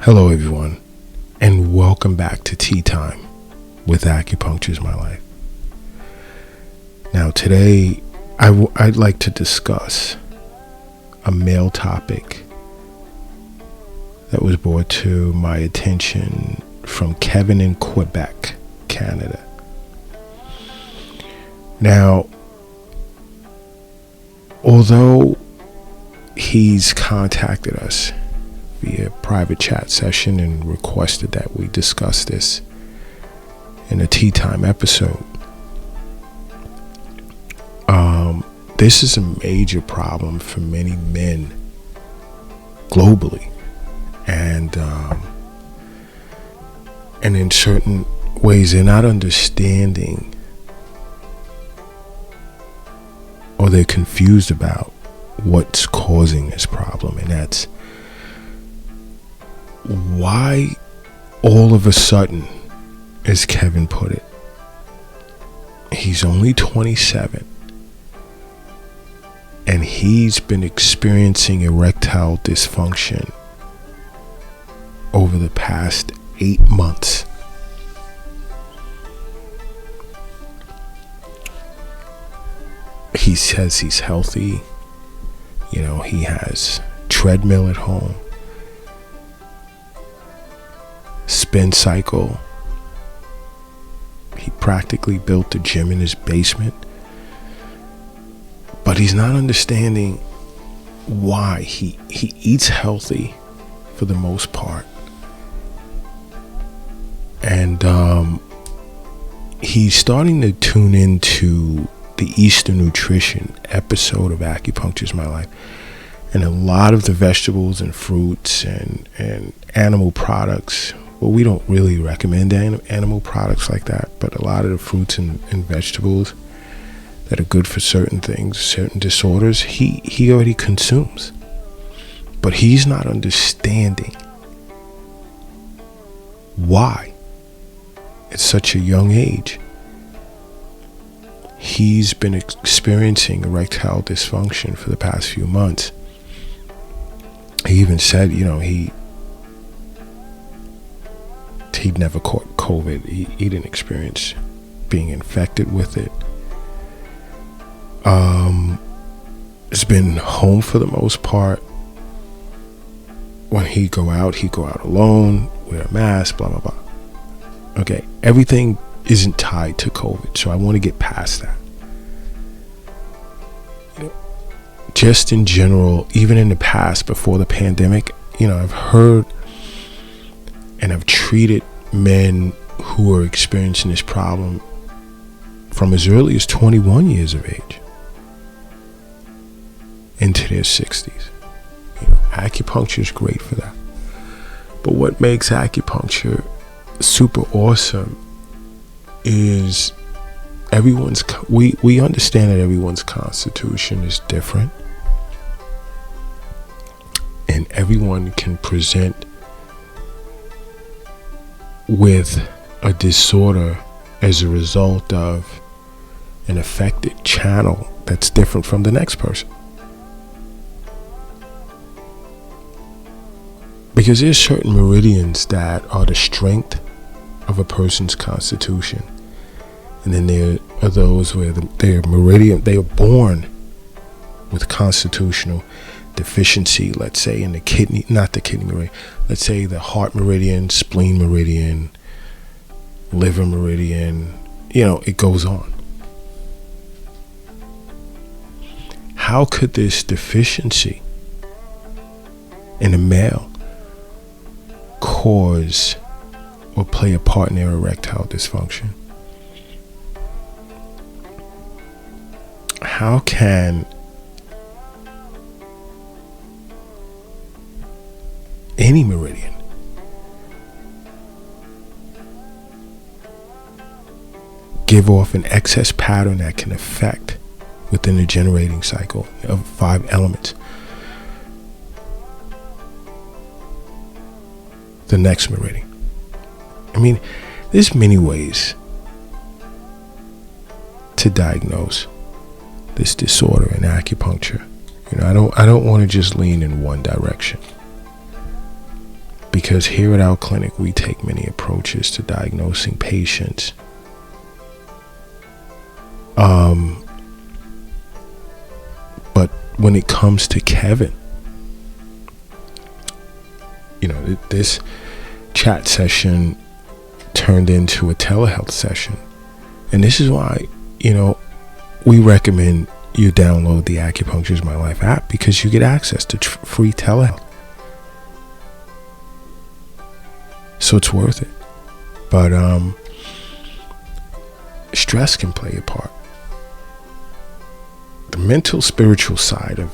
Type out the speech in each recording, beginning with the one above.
Hello everyone, and welcome back to Tea Time with Acupuncture is My Life. Now today, I'd like to discuss a male topic that was brought to my attention from Kevin in Quebec, Canada. Now, although he's contacted us via private chat session and requested that we discuss this in a tea time episode, this is a major problem for many men globally, and in certain ways they're not understanding, or they're confused about what's causing this problem. And that's why all of a sudden, as Kevin put it, he's only 27 and he's been experiencing erectile dysfunction over the past 8 months. He says he's healthy. You know, he has treadmill at home, spin cycle. He practically built a gym in his basement. But he's not understanding why. He eats healthy for the most part. And he's starting to tune into the Eastern Nutrition episode of Acupuncture is My Life. And a lot of the vegetables and fruits and animal products, well, we don't really recommend animal products like that, but a lot of the fruits and vegetables that are good for certain things, certain disorders, he already consumes. But he's not understanding why at such a young age he's been experiencing erectile dysfunction for the past few months. He even said, he'd never caught COVID. He didn't experience being infected with it. He's been home for the most part. When he'd go out alone, wear a mask, blah, blah, blah. Okay, everything isn't tied to COVID, so I want to get past that. Just in general, even in the past, before the pandemic, I've heard and I've treated men who are experiencing this problem from as early as 21 years of age into their 60s. Acupuncture is great for that. But what makes acupuncture super awesome is we understand that everyone's constitution is different, and everyone can present with a disorder as a result of an affected channel that's different from the next person. Because there's certain meridians that are the strength of a person's constitution, and then there are those where they are born with constitutional deficiency. Let's say in the kidney, not the kidney meridian. Let's say the heart meridian, spleen meridian, liver meridian. It goes on. How could this deficiency in a male cause or play a part in their erectile dysfunction? How can any meridian give off an excess pattern that can affect within the generating cycle of 5 elements the next meridian? There's many ways to diagnose this disorder in acupuncture. I don't want to just lean in one direction, Because here at our clinic, we take many approaches to diagnosing patients. But when it comes to Kevin, this chat session turned into a telehealth session. And this is why, we recommend you download the Acupuncture is My Life app, because you get access to free telehealth. So it's worth it. But stress can play a part. The mental, spiritual side of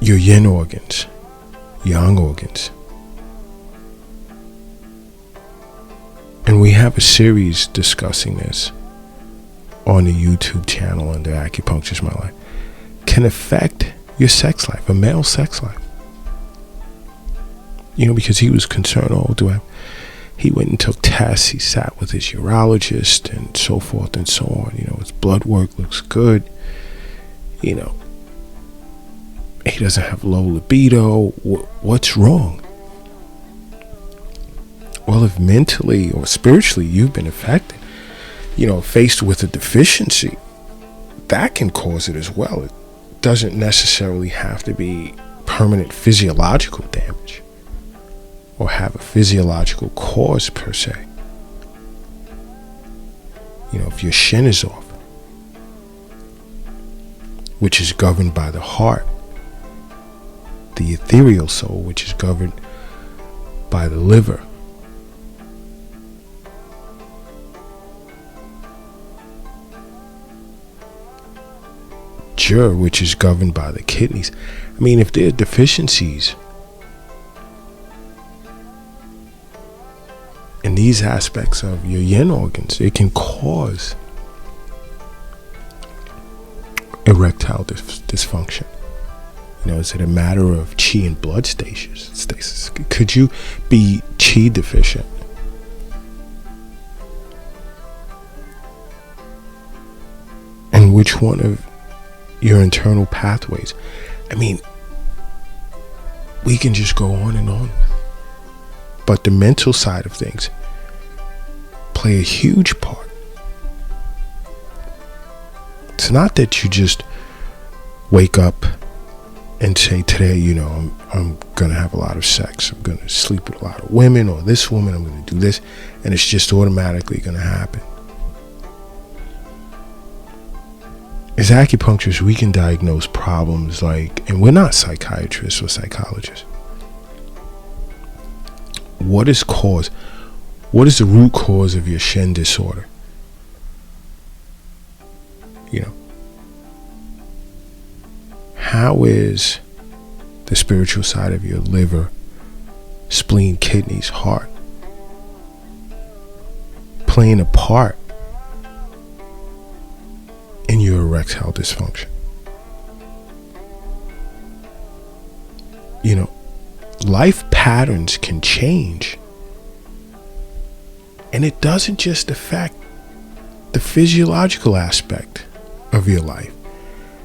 your yin organs, yang organs. And we have a series discussing this on the YouTube channel under Acupuncture is My Life. Can affect your sex life, a male sex life. Because he was concerned, he went and took tests, he sat with his urologist and so forth and so on. His blood work looks good. He doesn't have low libido. What's wrong? Well, if mentally or spiritually you've been affected, faced with a deficiency, that can cause it as well. It doesn't necessarily have to be permanent physiological damage or have a physiological cause per se. If your shin is off, which is governed by the heart, the ethereal soul, which is governed by the liver, which is governed by the kidneys. If there are deficiencies in these aspects of your yin organs, it can cause erectile dysfunction. Is it a matter of chi and blood stasis? Could you be chi deficient? And which one of your internal pathways? We can just go on and on. But the mental side of things play a huge part. It's not that you just wake up and say, today, I'm going to have a lot of sex. I'm going to sleep with a lot of women, or this woman, I'm going to do this. And it's just automatically going to happen. As acupuncturists, we can diagnose problems and we're not psychiatrists or psychologists. What is the root cause of your Shen disorder? How is the spiritual side of your liver, spleen, kidneys, heart playing a part in your erectile dysfunction? Life patterns can change, and it doesn't just affect the physiological aspect of your life.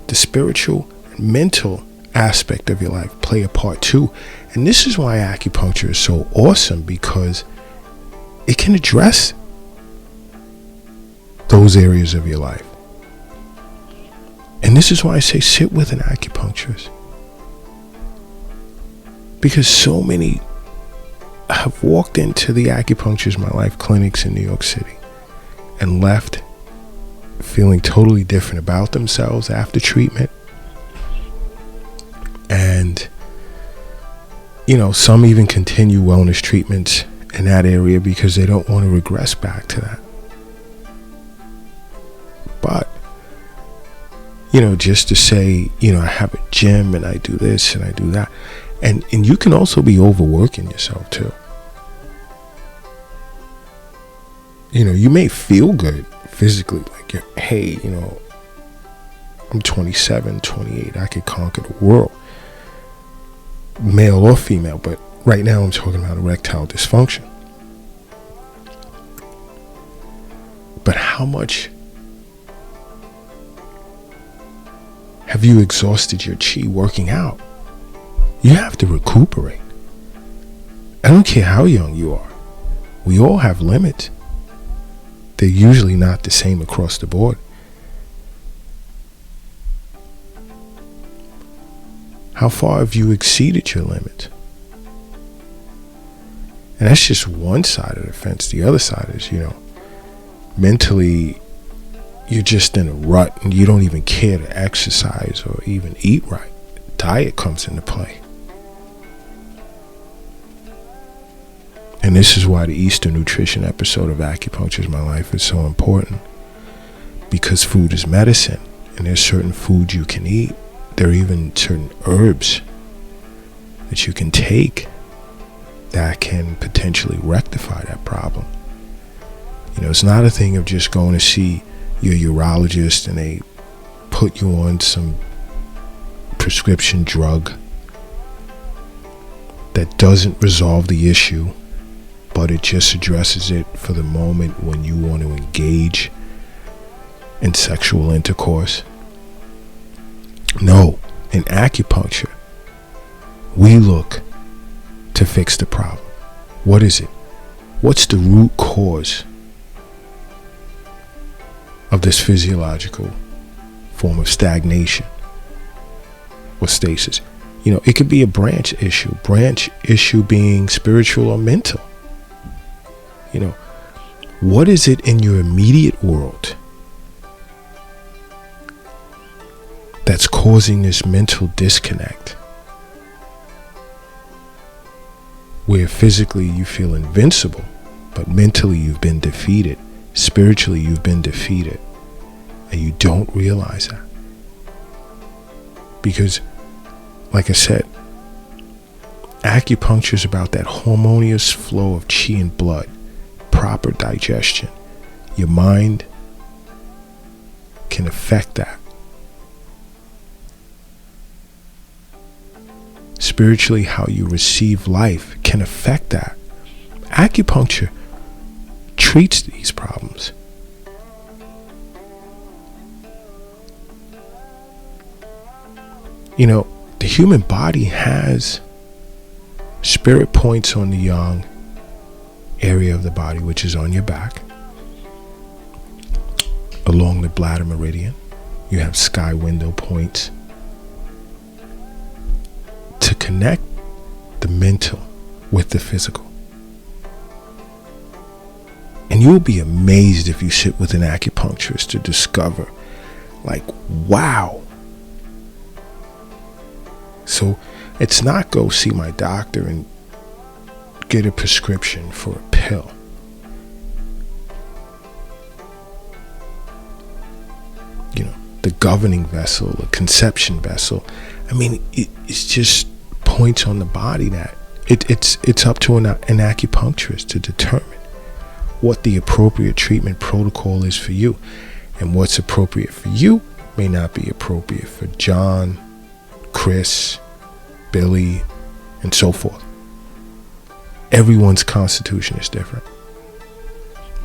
The spiritual and mental aspect of your life play a part too. And this is why acupuncture is so awesome, because it can address those areas of your life. And this is why I say sit with an acupuncturist. Because so many have walked into the Acupuncture is My Life clinics in New York City and left feeling totally different about themselves after treatment. And, some even continue wellness treatments in that area because they don't want to regress back to that. But, just to say, I have a gym and I do this and I do that. And you can also be overworking yourself too. You may feel good physically, like, hey, I'm 27, 28, I could conquer the world, male or female. But right now I'm talking about erectile dysfunction. But how much have you exhausted your chi working out? You have to recuperate. I don't care how young you are. We all have limits. They're usually not the same across the board. How far have you exceeded your limits? And that's just one side of the fence. The other side is, mentally, you're just in a rut and you don't even care to exercise or even eat right. Diet comes into play. And this is why the Eastern Nutrition episode of Acupuncture is My Life is so important. Because food is medicine, and there's certain foods you can eat. There are even certain herbs that you can take that can potentially rectify that problem. It's not a thing of just going to see your urologist and they put you on some prescription drug that doesn't resolve the issue, but it just addresses it for the moment when you want to engage in sexual intercourse. No, in acupuncture, we look to fix the problem. What is it? What's the root cause of this physiological form of stagnation or stasis? It could be a branch issue being spiritual or mental. What is it in your immediate world that's causing this mental disconnect? Where physically you feel invincible, but mentally you've been defeated. Spiritually you've been defeated. And you don't realize that. Because, like I said, acupuncture is about that harmonious flow of chi and blood, proper digestion. Your mind can affect that. Spiritually, how you receive life can affect that. Acupuncture treats these problems. The human body has spirit points on the yang area of the body, which is on your back, along the bladder meridian. You have sky window points to connect the mental with the physical. And you'll be amazed if you sit with an acupuncturist to discover, wow. So it's not go see my doctor and get a prescription for a pill. The governing vessel, the conception vessel. It's just points on the body that it's up to an acupuncturist to determine what the appropriate treatment protocol is for you. And what's appropriate for you may not be appropriate for John, Chris, Billy, and so forth. Everyone's constitution is different.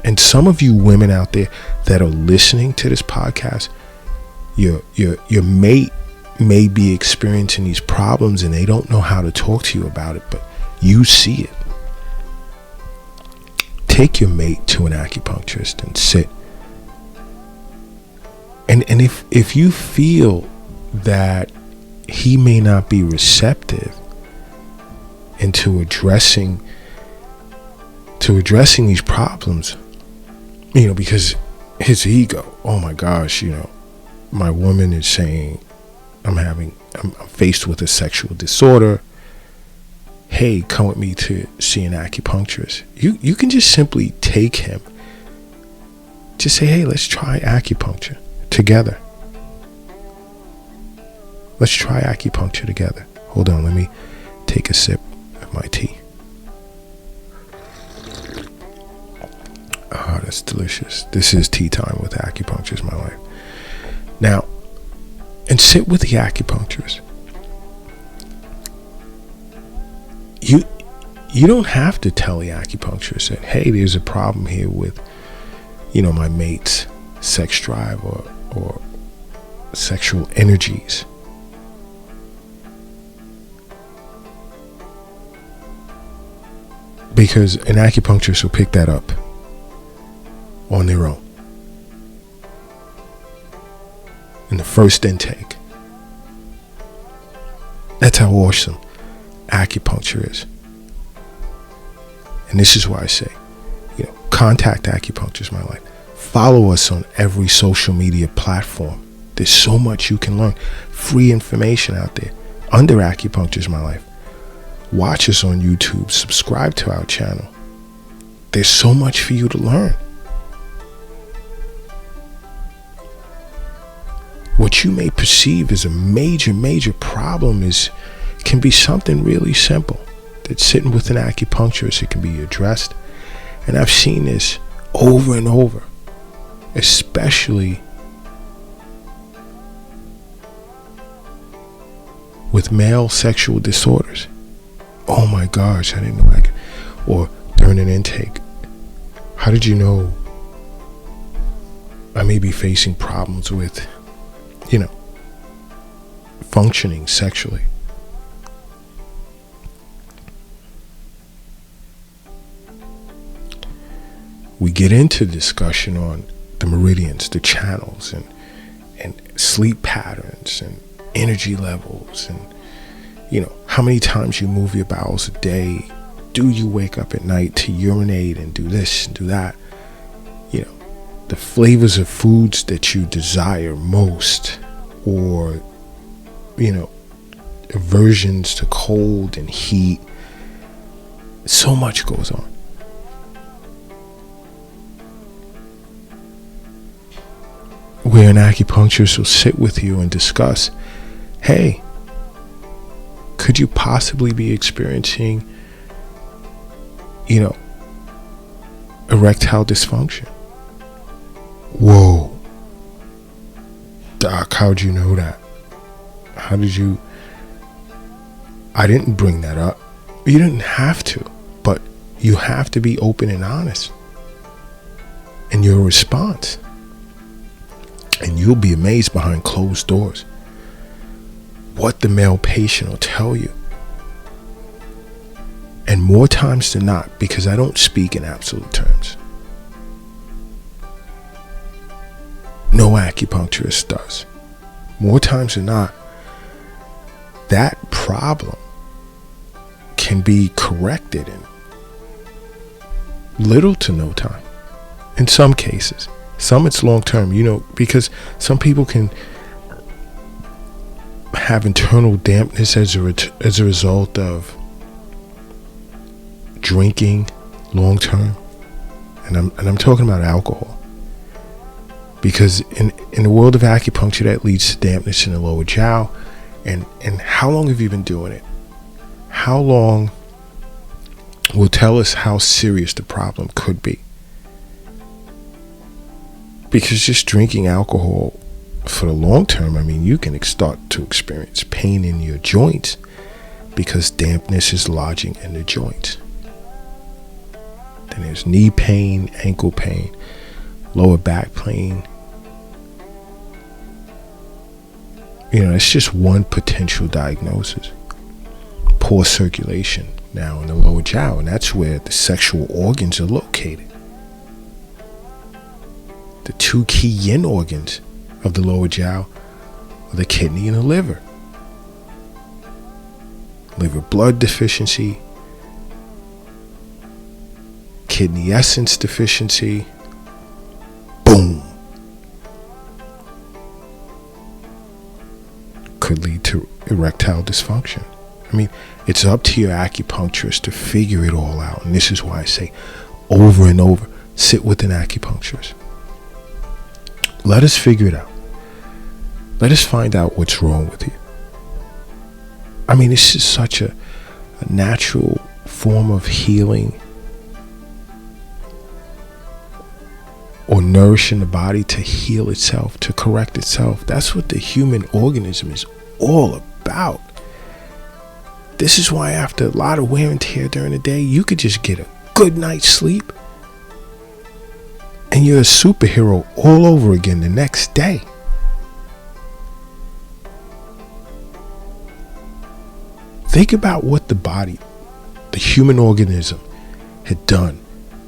And some of you women out there that are listening to this podcast, your mate may be experiencing these problems and they don't know how to talk to you about it, but you see it. Take your mate to an acupuncturist and sit. And if you feel that he may not be receptive into addressing these problems, because his ego, oh my gosh, my woman is saying I'm faced with a sexual disorder. Hey, come with me to see an acupuncturist. You can just simply take him. Just say, hey, let's try acupuncture together. Let's try acupuncture together. Hold on, let me take a sip of my tea. Oh, that's delicious. This is tea time with Acupuncture is My Life. Now, and sit with the acupuncturist. You don't have to tell the acupuncturist that, hey, there's a problem here with, my mate's sex drive or sexual energies. Because an acupuncturist will pick that up on their own. In the first intake. That's how awesome acupuncture is. And this is why I say, contact Acupuncture's My Life. Follow us on every social media platform. There's so much you can learn. Free information out there under Acupuncture's My Life. Watch us on YouTube. Subscribe to our channel. There's so much for you to learn. What you may perceive as a major problem can be something really simple. That's sitting with an acupuncturist, it can be addressed. And I've seen this over and over, especially with male sexual disorders. Oh my gosh, I didn't know I could. Or during an intake, how did you know I may be facing problems with, functioning sexually? We get into discussion on the meridians, the channels, and sleep patterns and energy levels, and how many times you move your bowels a day. Do you wake up at night to urinate and do this and do that? The flavors of foods that you desire most, or aversions to cold and heat. So much goes on. Where an acupuncturist will sit with you and discuss, hey, could you possibly be experiencing, erectile dysfunction? Whoa. Doc, how'd you know that? How did you? I didn't bring that up. You didn't have to, but you have to be open and honest in your response. And you'll be amazed behind closed doors what the male patient will tell you. And more times than not, because I don't speak in absolute terms, no acupuncturist does. More times than not, that problem can be corrected in little to no time. In some cases. Some it's long term, because some people can have internal dampness as a result of drinking long term. And I'm talking about alcohol. Because in the world of acupuncture, that leads to dampness in the lower jiao. And how long have you been doing it? How long will tell us how serious the problem could be. Because just drinking alcohol for the long term, you can start to experience pain in your joints because dampness is lodging in the joints. Then there's knee pain, ankle pain, lower back pain. It's just one potential diagnosis. Poor circulation now in the lower jiao, and that's where the sexual organs are located. The two key yin organs of the lower jiao are the kidney and the liver. Liver blood deficiency, kidney essence deficiency, boom, could lead to erectile dysfunction. It's up to your acupuncturist to figure it all out. And this is why I say over and over, sit with an acupuncturist. Let us figure it out. Let us find out what's wrong with you. This is such a natural form of healing or nourishing the body to heal itself, to correct itself. That's what the human organism is all about. This is why after a lot of wear and tear during the day, you could just get a good night's sleep and you're a superhero all over again the next day. Think about what the body, the human organism, had done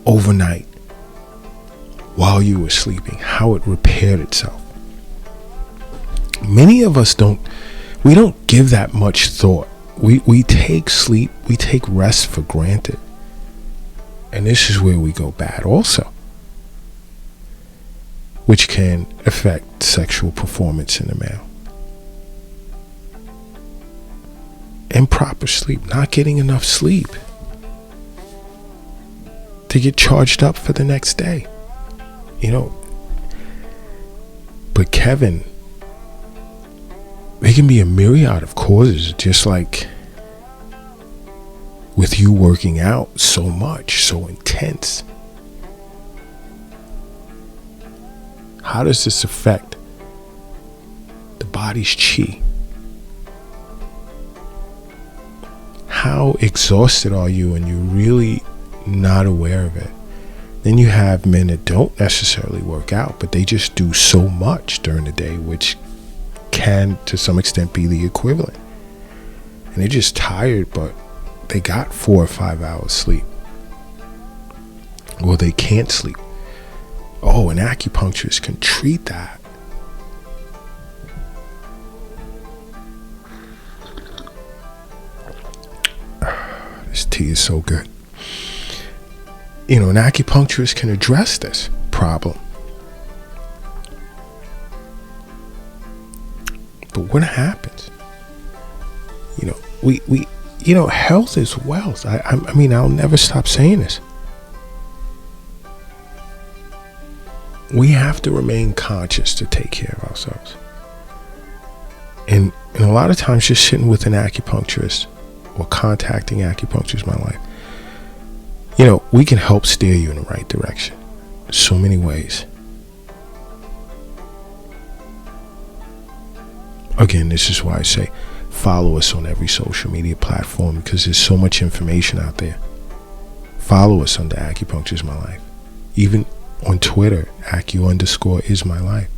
overnight while you were sleeping, how it repaired itself. Many of us don't give that much thought. We take sleep, we take rest for granted. And this is where we go bad also, which can affect sexual performance in the male. Improper sleep, not getting enough sleep to get charged up for the next day. But Kevin, there can be a myriad of causes, just like with you working out so much, so intense. How does this affect the body's chi? How exhausted are you and you're really not aware of it? Then you have men that don't necessarily work out, but they just do so much during the day, which can to some extent be the equivalent. And they're just tired, but they got 4 or 5 hours sleep. Or they can't sleep. Oh, an acupuncturist can treat that. This tea is so good. An acupuncturist can address this problem. But what happens? Health is wealth. I mean, I'll never stop saying this. We have to remain conscious to take care of ourselves. And a lot of times just sitting with an acupuncturist or contacting acupuncturists in my life, we can help steer you in the right direction. So many ways. Again, this is why I say follow us on every social media platform, because there's so much information out there. Follow us under Acupuncture is My Life. Even on Twitter, Acu_is my life.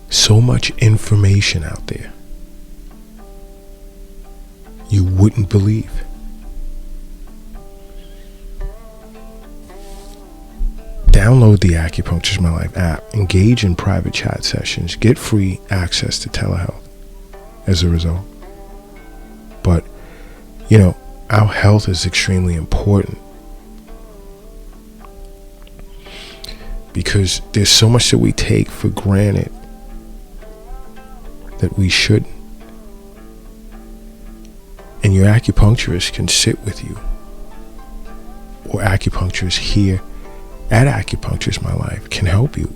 So much information out there. You wouldn't believe. Download the Acupuncture is My Life app. Engage in private chat sessions. Get free access to telehealth as a result. But, our health is extremely important. Because there's so much that we take for granted that we shouldn't. And your acupuncturist can sit with you. Or acupuncturists here at Acupuncture is My Life can help you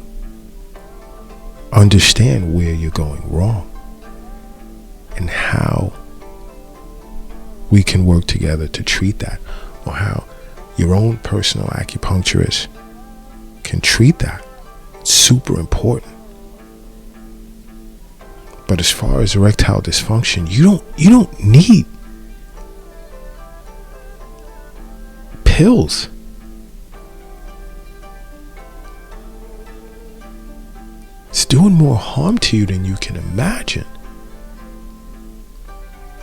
understand where you're going wrong and how we can work together to treat that, or how your own personal acupuncturist can treat that. It's super important. But as far as erectile dysfunction, you don't need pills. It's doing more harm to you than you can imagine.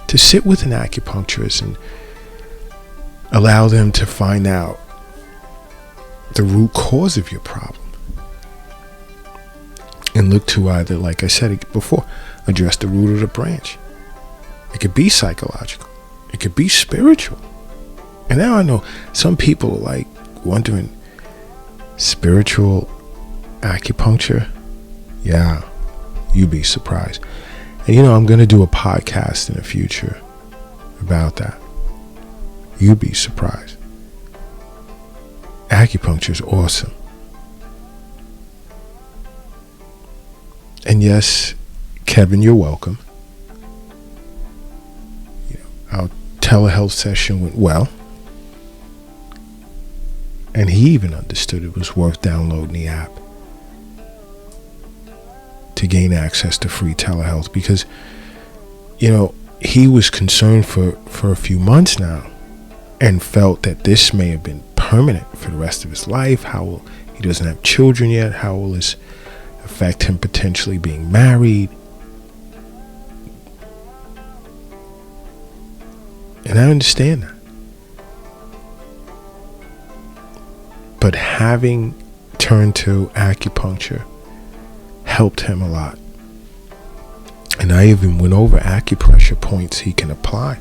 To sit with an acupuncturist and allow them to find out the root cause of your problem. And look to either, like I said before, address the root of the branch. It could be psychological. It could be spiritual. And now I know some people are like wondering, spiritual acupuncture? Yeah, you'd be surprised. And I'm going to do a podcast in the future about that. You'd be surprised. Acupuncture is awesome. And yes, Kevin, you're welcome. Our telehealth session went well. And he even understood it was worth downloading the app to gain access to free telehealth, because he was concerned for a few months now and felt that this may have been permanent for the rest of his life. He doesn't have children yet. How will this affect him potentially being married? And I understand that. having turned to acupuncture helped him a lot. And I even went over acupressure points he can apply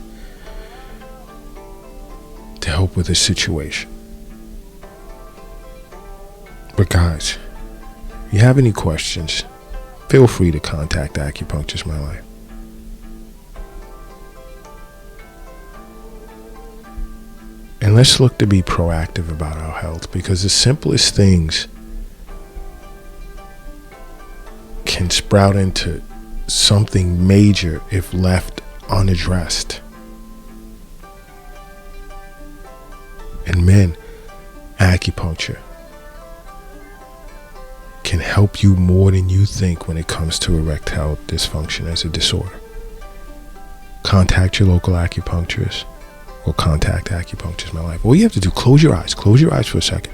to help with his situation. But guys, if you have any questions, feel free to contact Acupuncture's My Life. And let's look to be proactive about our health, because the simplest things can sprout into something major if left unaddressed. And men, acupuncture can help you more than you think when it comes to erectile dysfunction as a disorder. Contact your local acupuncturist or contact Acupuncture's My Life. All you have to do, close your eyes for a second,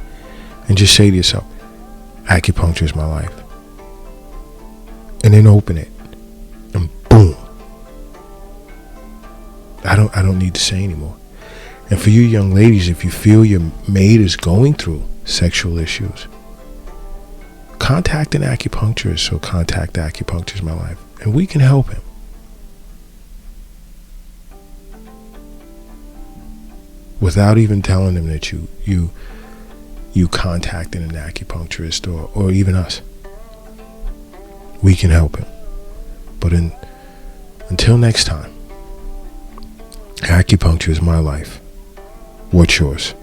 and just say to yourself, Acupuncture's My Life. And then open it, and boom. I don't need to say anymore. And for you young ladies, if you feel your mate is going through sexual issues, contact an acupuncturist or contact Acupuncture's My Life, and we can help him. Without even telling them that you contacted an acupuncturist or even us. We can help him. But until next time, acupuncture is my life. What's yours?